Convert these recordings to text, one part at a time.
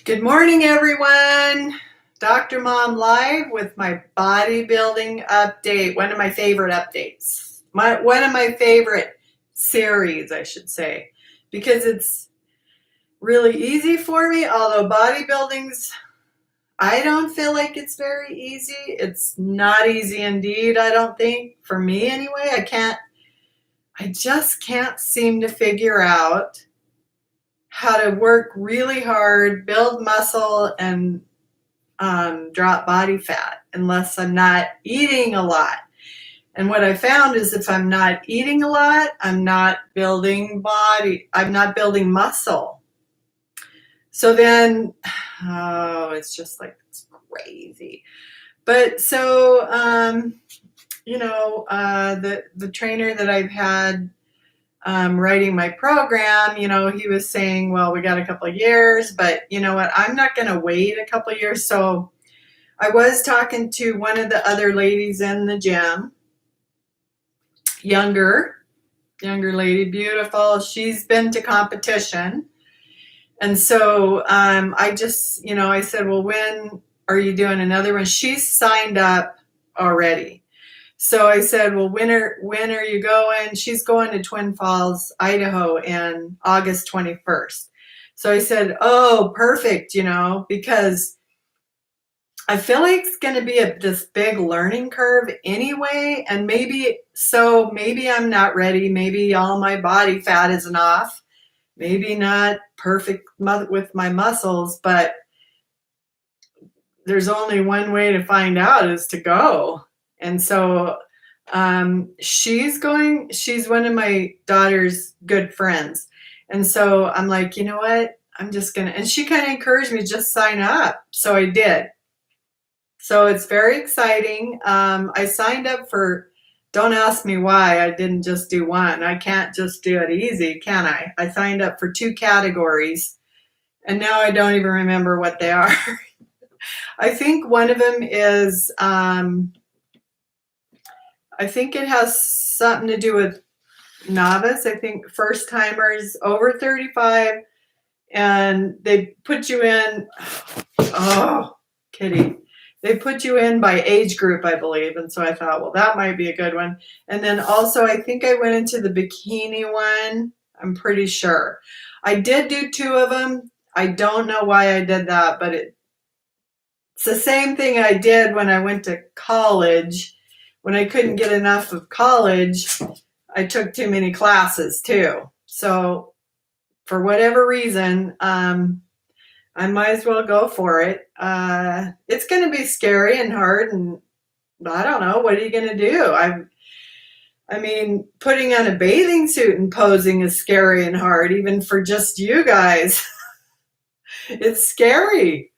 Good morning, everyone. Dr. Mom live with my bodybuilding update. One of my favorite updates. One of my favorite series, I should say, because it's really easy for me. Although I don't feel like it's very easy. It's not easy indeed, I don't think. For me anyway, I just can't seem to figure out how to work really hard, build muscle, and drop body fat unless I'm not eating a lot. And what I found is if I'm not eating a lot, I'm not building muscle. So then, it's just like it's crazy. But so, the trainer that I've had writing my program, he was saying, well, we got a couple of years, but you know what? I'm not going to wait a couple of years. So I was talking to one of the other ladies in the gym, younger lady, beautiful. She's been to competition. And so I just, I said, well, when are you doing another one? She's signed up already. So I said, well, when are you going? She's going to Twin Falls, Idaho in August 21st. So I said, oh, perfect, because I feel like it's going to be this big learning curve anyway. And maybe I'm not ready. Maybe all my body fat isn't off. Maybe not perfect with my muscles, but there's only one way to find out is to go. And so she's one of my daughter's good friends. And so I'm like, you know what? I'm just going to, and she kind of encouraged me, just sign up. So I did. So it's very exciting. I signed up don't ask me why I didn't just do one. I can't just do it easy, can I? I signed up for 2 categories, and now I don't even remember what they are. I think one of them is, I think it has something to do with novice. I think first timers over 35, and they put you in, oh, kitty. They put you in by age group, I believe. And so I thought, well, that might be a good one. And then also, I think I went into the bikini one. I'm pretty sure. I did do 2 of them. I don't know why I did that, but it's the same thing I did when I went to college. When I couldn't get enough of college, I took too many classes too. So for whatever reason, I might as well go for it. It's going to be scary and hard, and I don't know. What are you going to do? I mean, putting on a bathing suit and posing is scary and hard, even for just you guys. It's scary.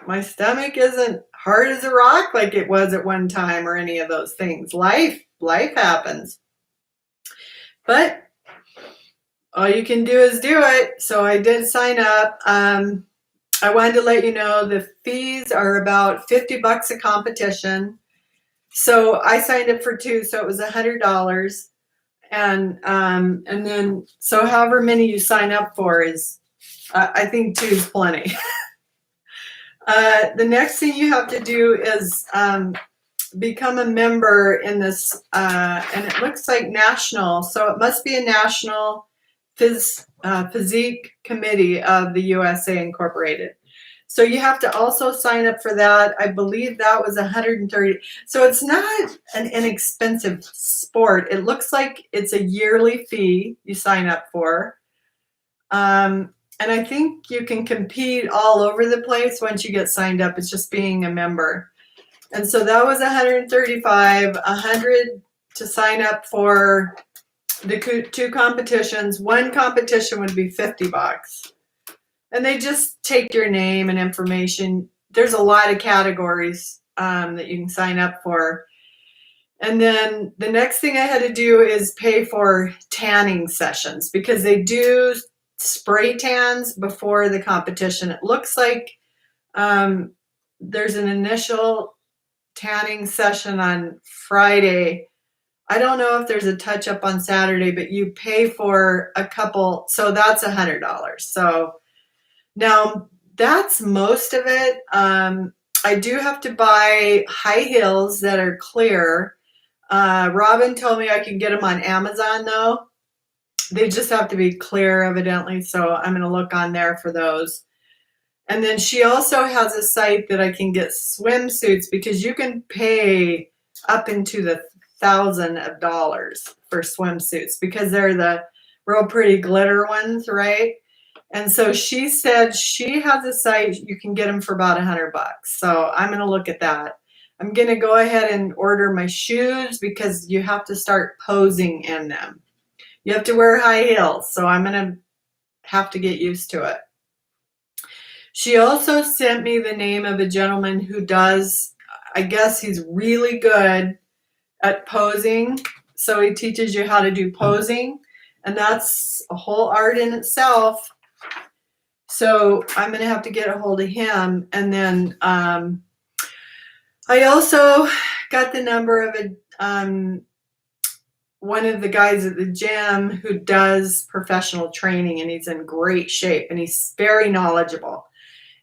My stomach isn't hard as a rock like it was at one time or any of those things. Life happens. But all you can do is do it. So I did sign up. I wanted to let you know the fees are about $50 a competition. So I signed up for 2, so it was $100. And then so however many you sign up for is, I think 2 is plenty. The next thing you have to do is become a member in this, and it looks like national, so it must be a national physique committee of the USA Incorporated. So you have to also sign up for that. I believe that was $130. So it's not an inexpensive sport. It looks like it's a yearly fee you sign up for. And I think you can compete all over the place once you get signed up. It's just being a member. And so that was $135, $100 to sign up for the 2 competitions. One competition would be $50. And they just take your name and information. There's a lot of categories that you can sign up for. And then the next thing I had to do is pay for tanning sessions, because they do spray tans before the competition. It looks like there's an initial tanning session on Friday. I don't know if there's a touch up on Saturday, but you pay for a couple, so that's $100. So now that's most of it. I do have to buy high heels that are clear. Robin told me I can get them on Amazon though. They just have to be clear, evidently. So I'm going to look on there for those. And then she also has a site that I can get swimsuits because you can pay up into the $1,000 for swimsuits because they're the real pretty glitter ones, right? And so she said she has a site you can get them for about $100. So I'm going to look at that. I'm going to go ahead and order my shoes because you have to start posing in them. You have to wear high heels, so I'm going to have to get used to it. She also sent me the name of a gentleman who does, I guess he's really good at posing. So he teaches you how to do posing, and that's a whole art in itself. So I'm going to have to get a hold of him. And then I also got the number of one of the guys at the gym who does professional training, and he's in great shape and he's very knowledgeable.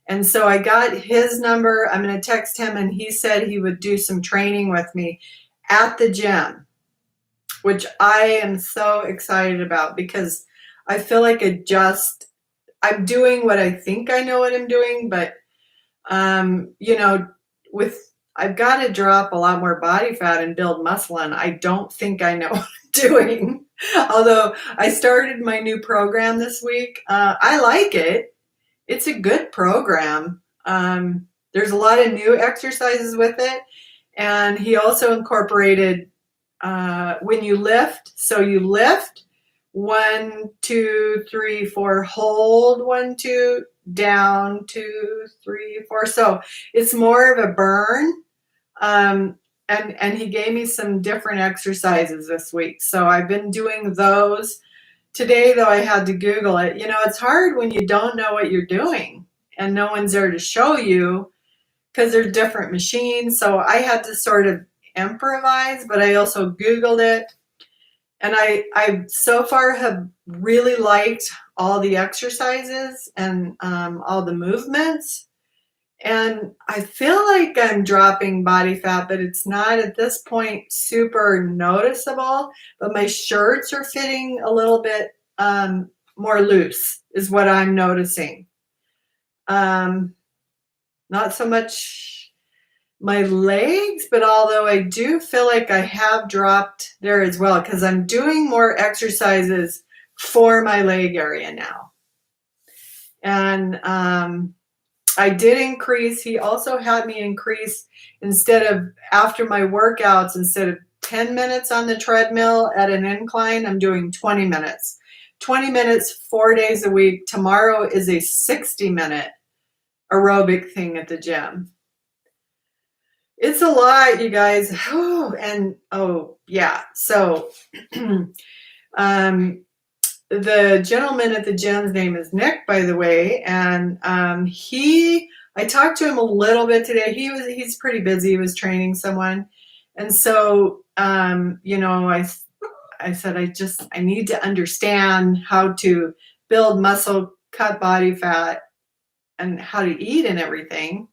And so I got his number. I'm going to text him, and he said he would do some training with me at the gym, which I am so excited about because I feel like I'm doing what I think I know what I'm doing, but I've got to drop a lot more body fat and build muscle, and I don't think I know what I'm doing. Although I started my new program this week. I like it. It's a good program. There's a lot of new exercises with it. And he also incorporated when you lift. So you lift 1, 2, 3, 4, hold 1, 2, down 2, 3, 4. So it's more of a burn. And he gave me some different exercises this week. So I've been doing those. Today, though, I had to Google it. It's hard when you don't know what you're doing and no one's there to show you because they're different machines. So I had to sort of improvise, but I also Googled it. And I so far have really liked all the exercises and all the movements. And I feel like I'm dropping body fat, but it's not at this point super noticeable. But my shirts are fitting a little bit more loose, is what I'm noticing. Not so much my legs, but although I do feel like I have dropped there as well, because I'm doing more exercises for my leg area now. And I did increase. He also had me increase after my workouts, instead of 10 minutes on the treadmill at an incline, I'm doing 20 minutes. 20 minutes, 4 days a week. Tomorrow is a 60-minute aerobic thing at the gym. It's a lot, you guys. Yeah. So the gentleman at the gym's name is Nick, by the way, and I talked to him a little bit today. He's pretty busy. He was training someone, and so I said I need to understand how to build muscle, cut body fat, and how to eat and everything.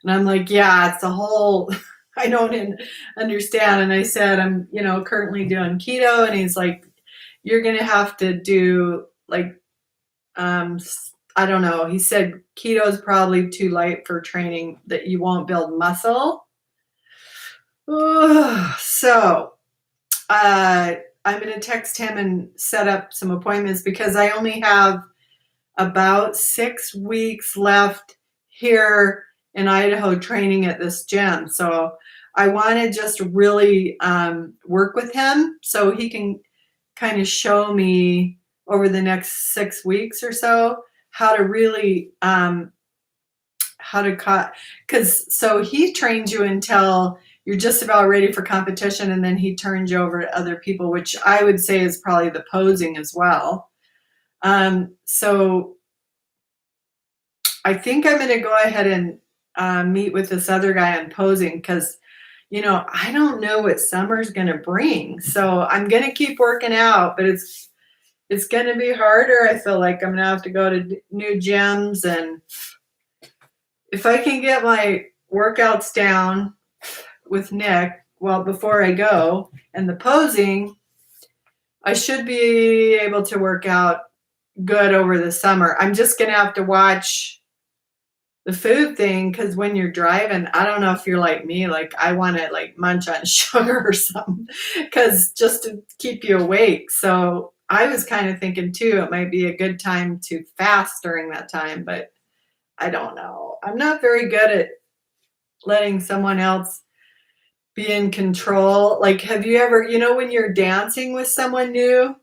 And I'm like, yeah, it's a whole. I don't understand. And I said, I'm currently doing keto, and he's like, you're going to have to do I don't know. He said keto is probably too light for training, that you won't build muscle. So I'm going to text him and set up some appointments because I only have about 6 weeks left here in Idaho training at this gym. So I want to just really work with him so he can kind of show me over the next 6 weeks or so how to really how to cut, so he trains you until you're just about ready for competition, and then he turns you over to other people, which I would say is probably the posing as well. So I think I'm going to go ahead and meet with this other guy on posing, because I don't know what summer's going to bring. So I'm going to keep working out, but it's going to be harder. I feel like I'm going to have to go to new gyms, and if I can get my workouts down with Nick, well, before I go, and the posing, I should be able to work out good over the summer. I'm just going to have to watch the food thing, because when you're driving, I don't know if you're like me, like I want to like munch on sugar or something, because just to keep you awake. So I was kind of thinking too, it might be a good time to fast during that time, but I don't know. I'm not very good at letting someone else be in control. Like, have you ever, when you're dancing with someone new,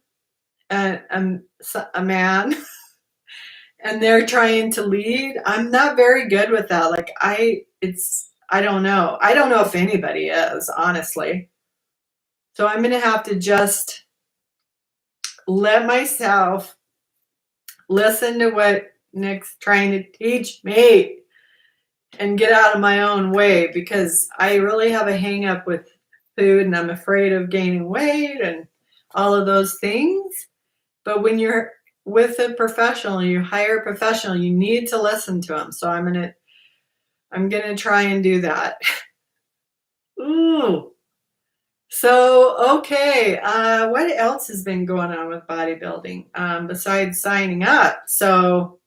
and a man, and they're trying to lead? I'm not very good with that. Like, I don't know. I don't know if anybody is, honestly. So I'm going to have to just let myself listen to what Nick's trying to teach me and get out of my own way, because I really have a hang up with food, and I'm afraid of gaining weight and all of those things. But when you're with a professional, you hire a professional, you need to listen to them. So I'm gonna try and do that. Ooh. So okay, what else has been going on with bodybuilding besides signing up? So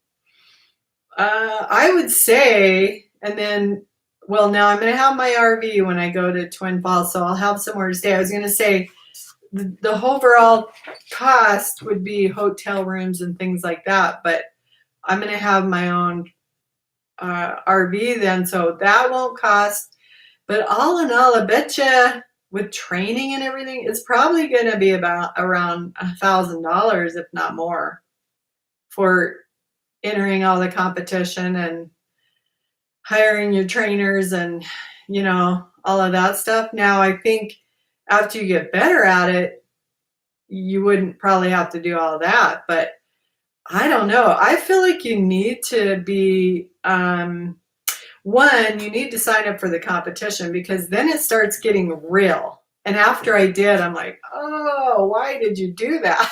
I would say, and then, well, now I'm going to have my RV when I go to Twin Falls, so I'll have somewhere to stay. I was going to say the overall cost would be hotel rooms and things like that, but I'm going to have my own RV then, so that won't cost. But all in all, I bet you with training and everything, it's probably going to be about around $1,000, if not more, for entering all the competition and hiring your trainers and all of that stuff. Now I think after you get better at it, you wouldn't probably have to do all that, but I don't know. I feel like you need to be one, you need to sign up for the competition, because then it starts getting real. And after I did, I'm like, oh, why did you do that?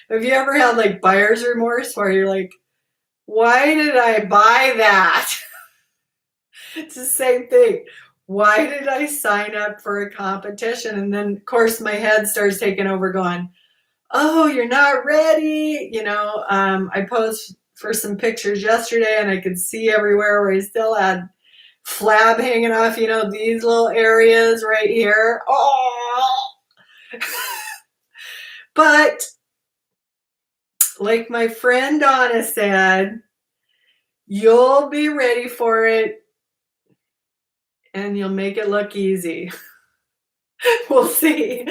Have you ever had like buyer's remorse where you're like, why did I buy that? It's the same thing. Why did I sign up for a competition? And then, of course, my head starts taking over going, oh, you're not ready. I posed for some pictures yesterday, and I could see everywhere where he still had flab hanging off, these little areas right here. Oh! But like my friend Donna said, you'll be ready for it, and you'll make it look easy. We'll see.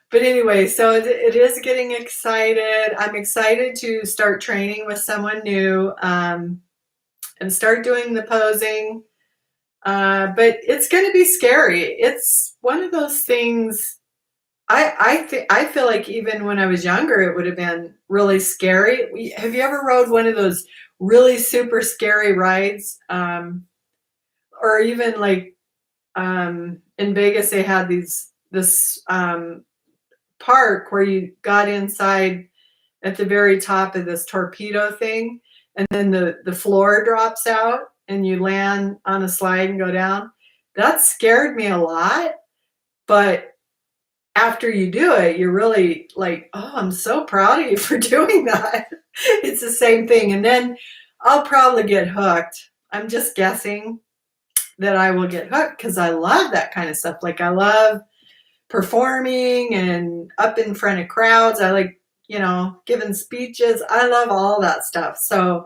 But anyway, so it is getting excited. I'm excited to start training with someone new, and start doing the posing. But it's going to be scary. It's one of those things. I feel like even when I was younger, it would have been really scary. Have you ever rode one of those really super scary rides? Or even like in Vegas, they had this park where you got inside at the very top of this torpedo thing, and then the floor drops out and you land on a slide and go down. That scared me a lot, but after you do it, you're really like, oh, I'm so proud of you for doing that. It's the same thing. And then I'll probably get hooked. I'm just guessing that I will get hooked, because I love that kind of stuff. Like, I love performing and up in front of crowds. I like, giving speeches. I love all that stuff. So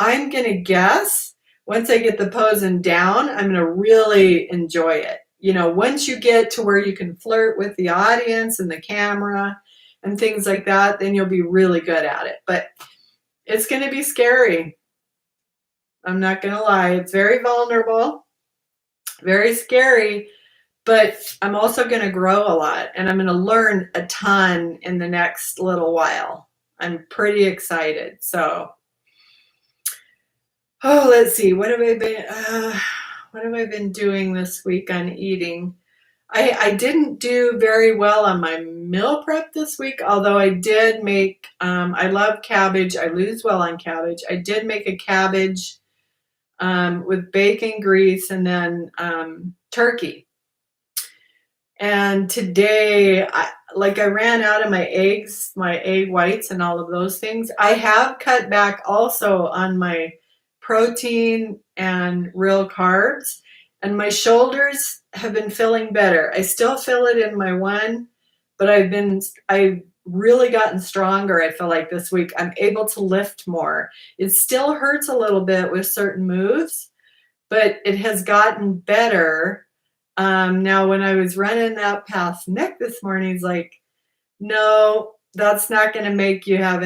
I'm going to guess once I get the posing down, I'm going to really enjoy it. Once you get to where you can flirt with the audience and the camera and things like that, then you'll be really good at it. But it's going to be scary. I'm not going to lie. It's very vulnerable, very scary, but I'm also going to grow a lot, and I'm going to learn a ton in the next little while. I'm pretty excited. So, let's see. What have I been? what have I been doing this week on eating? I didn't do very well on my meal prep this week, although I did make, I love cabbage. I lose well on cabbage. I did make a cabbage with bacon grease and then turkey. And today, I ran out of my eggs, my egg whites, and all of those things. I have cut back also on my protein and real carbs, and my shoulders have been feeling better. I still feel it in my one, but I've really gotten stronger. I feel like this week I'm able to lift more. It still hurts a little bit with certain moves, but it has gotten better. Now, when I was running that past Nick this morning, he's like, no, that's not going to make you have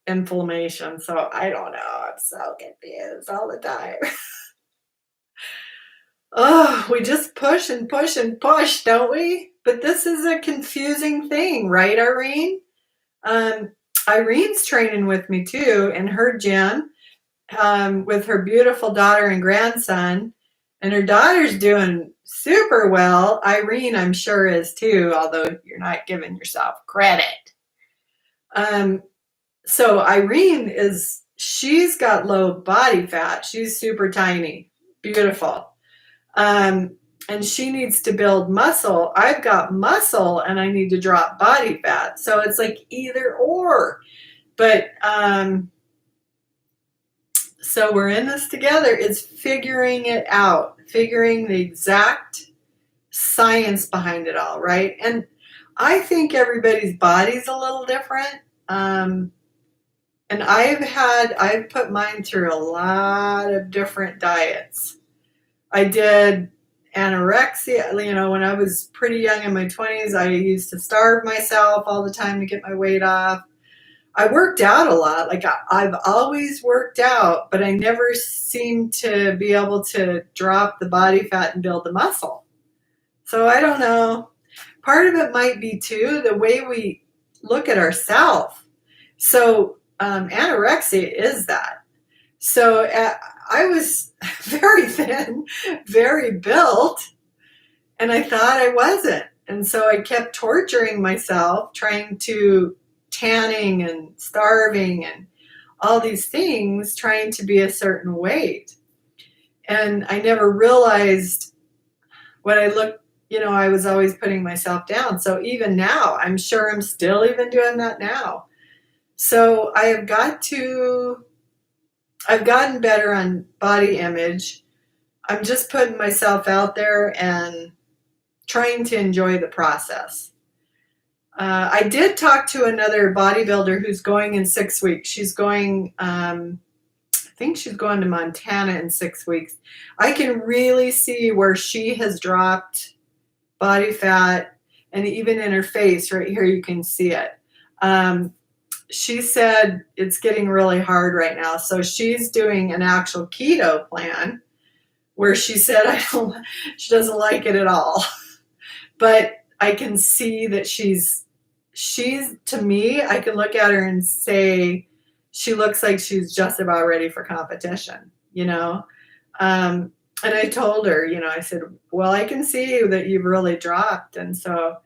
inflammation. So I don't know. I'm so confused all the time. Oh, we just push and push and push, don't we? But this is a confusing thing, right, Irene? Irene's training with me too in her gym with her beautiful daughter and grandson. And her daughter's doing super well. Irene, I'm sure, is too, although you're not giving yourself credit. So Irene she's got low body fat. She's super tiny, beautiful. And she needs to build muscle. I've got muscle and I need to drop body fat. So it's like either or. But so we're in this together. It's figuring it out, figuring the exact science behind it all, right? And I think everybody's body's a little different. And I've put mine through a lot of different diets. I did anorexia, when I was pretty young in my 20s, I used to starve myself all the time to get my weight off. I worked out a lot. Like I've always worked out, but I never seemed to be able to drop the body fat and build the muscle. So I don't know. Part of it might be too the way we look at ourselves. So anorexia is that. So I was very thin, very built, and I thought I wasn't. And so I kept torturing myself, trying to tanning and starving and all these things, trying to be a certain weight. And I never realized when I looked, I was always putting myself down. So even now, I'm sure I'm still even doing that now. So I've gotten better on body image. I'm just putting myself out there and trying to enjoy the process. I did talk to another bodybuilder who's going in 6 weeks. She's going, I think she's going to Montana in 6 weeks. I can really see where she has dropped body fat, and even in her face right here, you can see it. She said it's getting really hard right now. So she's doing an actual keto plan where she said she doesn't like it at all. But I can see that she's to me, I can look at her and say she looks like she's just about ready for competition, And I told her, I said, well, I can see that you've really dropped. And so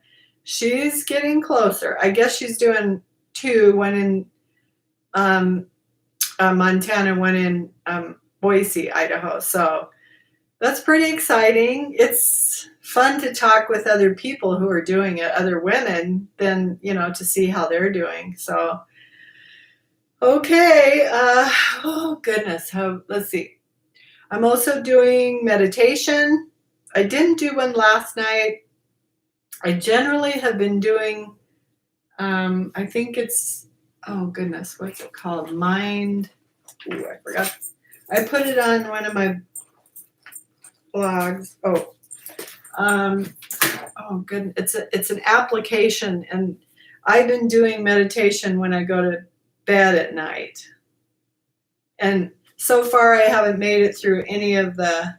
she's getting closer. I guess she's doing 2, one in Montana, one in Boise, Idaho. So that's pretty exciting. It's fun to talk with other people who are doing it, other women, than, to see how they're doing. So, okay. Oh, goodness. Let's see. I'm also doing meditation. I didn't do one last night. I generally have been doing, I think it's, oh, goodness, what's it called? Mind. Ooh, I forgot. I put it on one of my blogs. Oh, goodness. It's an application, and I've been doing meditation when I go to bed at night. And so far, I haven't made it through any of the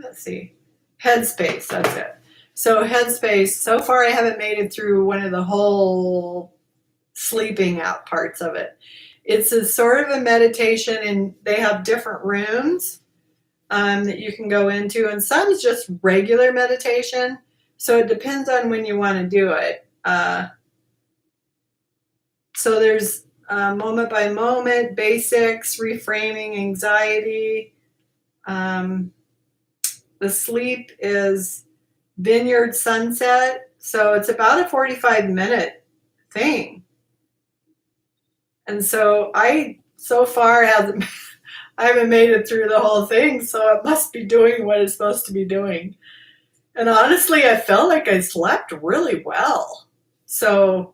let's see, Headspace, that's it. So Headspace, so far I haven't made it through one of the whole sleeping out parts of it. It's a sort of a meditation, and they have different rooms that you can go into, and some is just regular meditation. So it depends on when you want to do it. So there's moment by moment, basics, reframing anxiety. Um, the sleep is Vineyard Sunset. So it's about a 45-minute thing. And so so far haven't I haven't made it through the whole thing, so it must be doing what it's supposed to be doing. And honestly, I felt like I slept really well. So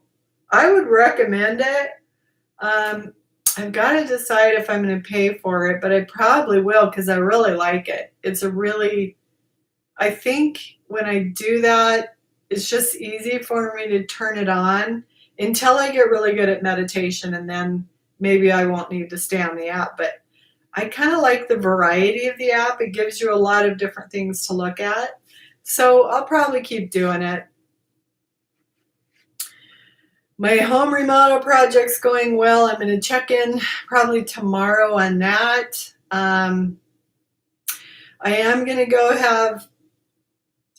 I would recommend it. I've got to decide if I'm going to pay for it, but I probably will because I really like it. I think when I do that, it's just easy for me to turn it on until I get really good at meditation, and then maybe I won't need to stay on the app. But I kind of like the variety of the app. It gives you a lot of different things to look at. So I'll probably keep doing it. My home remodel project's going well. I'm going to check in probably tomorrow on that. I am going to go have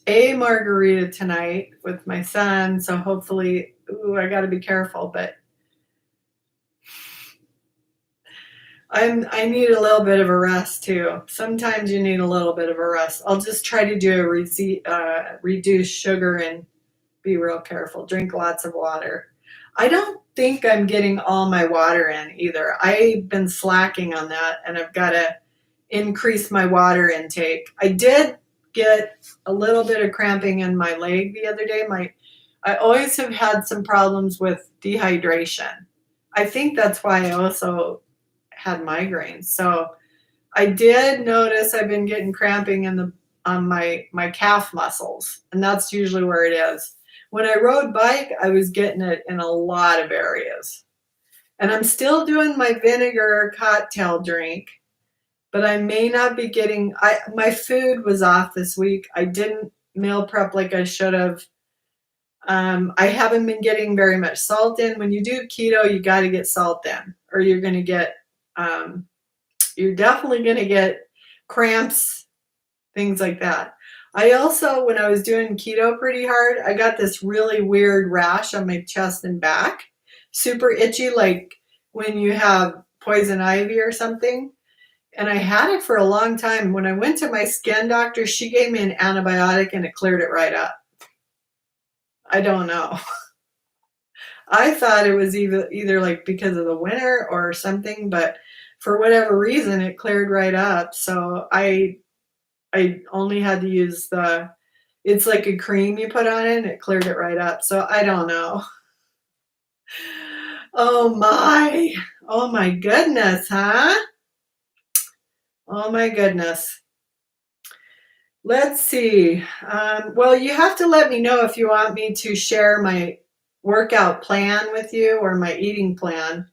a margarita tonight with my son, so hopefully, I got to be careful, but I need a little bit of a rest too. Sometimes you need a little bit of a rest. I'll just try to do a reduce sugar and be real careful. Drink lots of water. I don't think I'm getting all my water in either. I've been slacking on that, and I've got to increase my water intake. I did get a little bit of cramping in my leg the other day. I always have had some problems with dehydration. I think that's why I also had migraines. So I did notice I've been getting cramping on my calf muscles, and that's usually where it is. When I rode bike, I was getting it in a lot of areas. And I'm still doing my vinegar cocktail drink, but I may not be getting, my food was off this week. I didn't meal prep like I should have. I haven't been getting very much salt in. When you do keto, you got to get salt in, or you're going to get, you're definitely going to get cramps, things like that. I also, when I was doing keto pretty hard, I got this really weird rash on my chest and back, super itchy, like when you have poison ivy or something. And I had it for a long time. When I went to my skin doctor, she gave me an antibiotic and it cleared it right up. I don't know. I thought it was either like because of the winter or something, but for whatever reason, it cleared right up. So I only had to use it's like a cream you put on it and it cleared it right up. So I don't know. Oh my goodness, huh? Oh my goodness. Let's see. Well, you have to let me know if you want me to share my workout plan with you or my eating plan,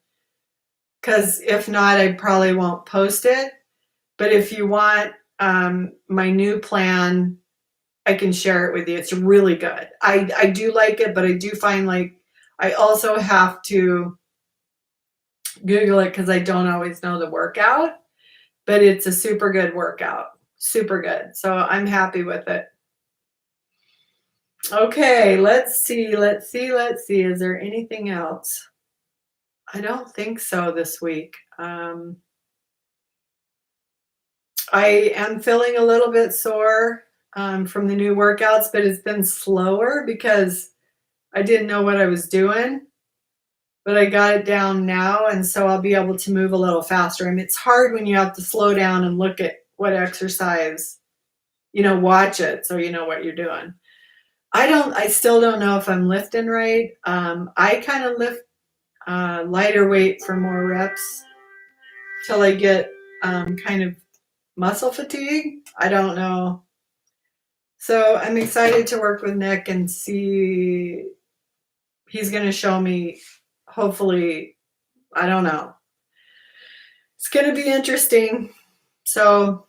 because if not, I probably won't post it. But if you want my new plan, I can share it with you. It's really good. I do like it, but I do find like I also have to Google it because I don't always know the workout, but it's a super good workout. Super good. So I'm happy with it. Okay, let's see. Is there anything else? I don't think so this week. I am feeling a little bit sore from the new workouts, but it's been slower because I didn't know what I was doing. But I got it down now, and so I'll be able to move a little faster. I mean, it's hard when you have to slow down and look at what exercise, watch it so you know what you're doing. I still don't know if I'm lifting right. I kind of lift lighter weight for more reps till I get kind of muscle fatigue. I don't know. So I'm excited to work with Nick and see. He's going to show me, hopefully, I don't know. It's going to be interesting. So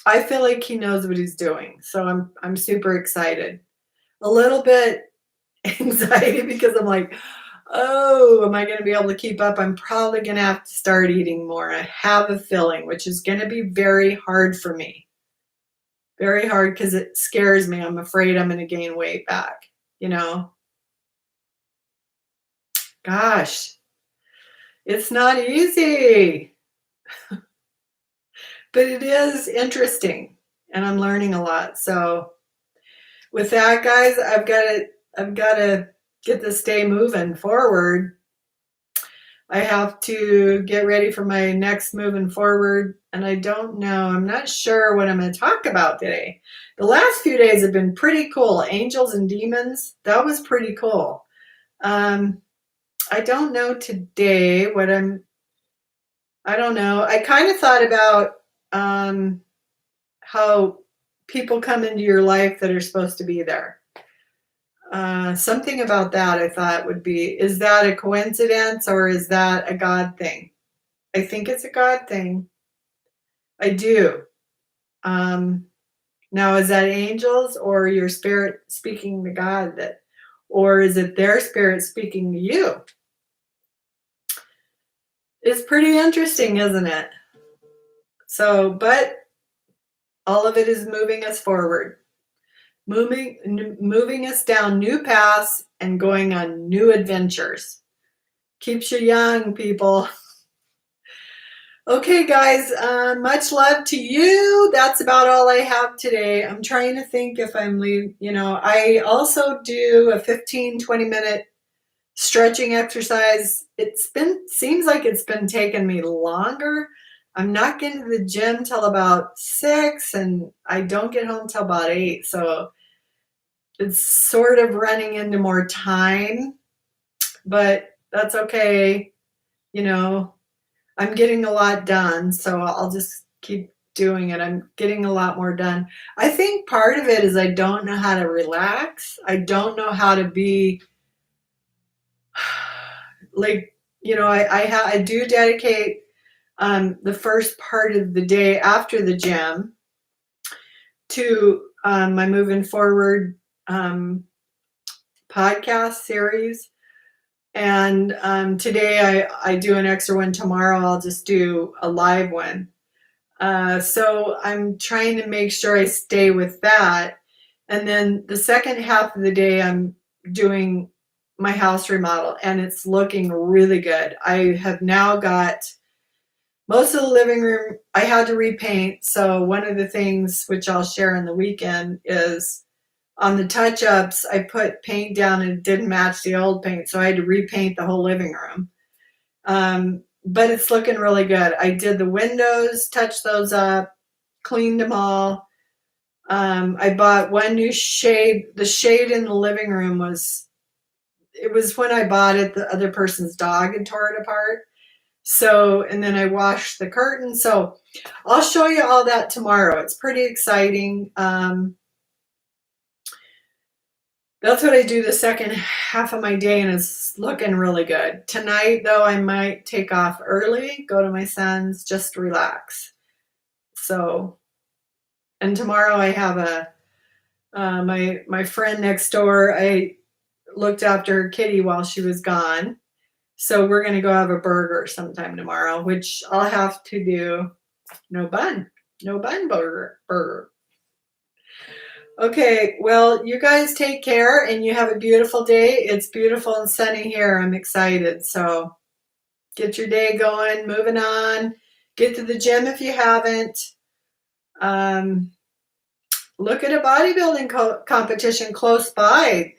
I feel like he knows what he's doing. So I'm super excited. A little bit anxiety because I'm like, Oh, am I going to be able to keep up? I'm probably going to have to start eating more. I have a feeling, which is going to be very hard for me. Very hard because it scares me. I'm afraid I'm going to gain weight back, you know? Gosh, it's not easy, but it is interesting and I'm learning a lot. So with that, guys, I've got to get this day moving forward. I have to get ready for my next moving forward, and I don't know. I'm not sure what I'm going to talk about today. The last few days have been pretty cool. Angels and demons, that was pretty cool. I don't know today what I don't know. I kind of thought about how people come into your life that are supposed to be there. Something about that I thought would be, is that a coincidence or is that a God thing? I think it's a God thing. I do. Now, is that angels or your spirit speaking to God that, or is it their spirit speaking to you? It's pretty interesting, isn't it? So, but all of it is moving us forward, moving us down new paths and going on new adventures. Keeps you young, people. Okay, guys, much love to you. That's about all I have today. I'm trying to think if I'm leaving. I also do a 15-20 minute stretching exercise. Seems like it's been taking me longer. I'm not getting to the gym till about 6 and I don't get home till about 8. So it's sort of running into more time, but that's okay. I'm getting a lot done, so I'll just keep doing it. I'm getting a lot more done. I think part of it is I don't know how to relax. I don't know how to be like, I do dedicate the first part of the day after the gym to my moving forward podcast series. And today I do an extra one. Tomorrow I'll just do a live one. So I'm trying to make sure I stay with that. And then the second half of the day I'm doing my house remodel and it's looking really good. I have now got most of the living room I had to repaint. So one of the things which I'll share in the weekend is on the touch-ups, I put paint down and it didn't match the old paint, so I had to repaint the whole living room. But it's looking really good. I did the windows, touched those up, cleaned them all. I bought one new shade. The shade in the living room was when I bought it, the other person's dog had tore it apart. So, and then I washed the curtains. So I'll show you all that tomorrow. It's pretty exciting. That's what I do the second half of my day, and it's looking really good. Tonight, though, I might take off early, go to my son's, just relax. So, and tomorrow I have my friend next door. I looked after her kitty while she was gone. So we're going to go have a burger sometime tomorrow, which I'll have to do no bun burger. Okay, well, you guys take care and you have a beautiful day. It's beautiful and sunny here. I'm excited. So get your day going, moving on. Get to the gym if you haven't. Look at a bodybuilding competition close by.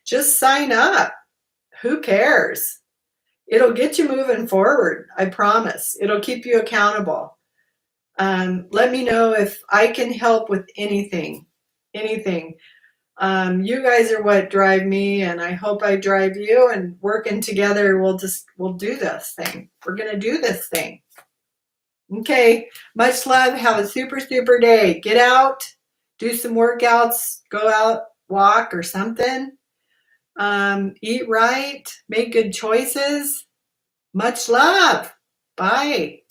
Just sign up. Who cares? It'll get you moving forward. I promise. It'll keep you accountable. Let me know if I can help with anything. You guys are what drive me, and I hope I drive you, and working together we'll do this thing. We're gonna do this thing. Okay, much love. Have a super day. Get out, do some workouts, go out, walk or something. Eat right, make good choices. Much love. Bye.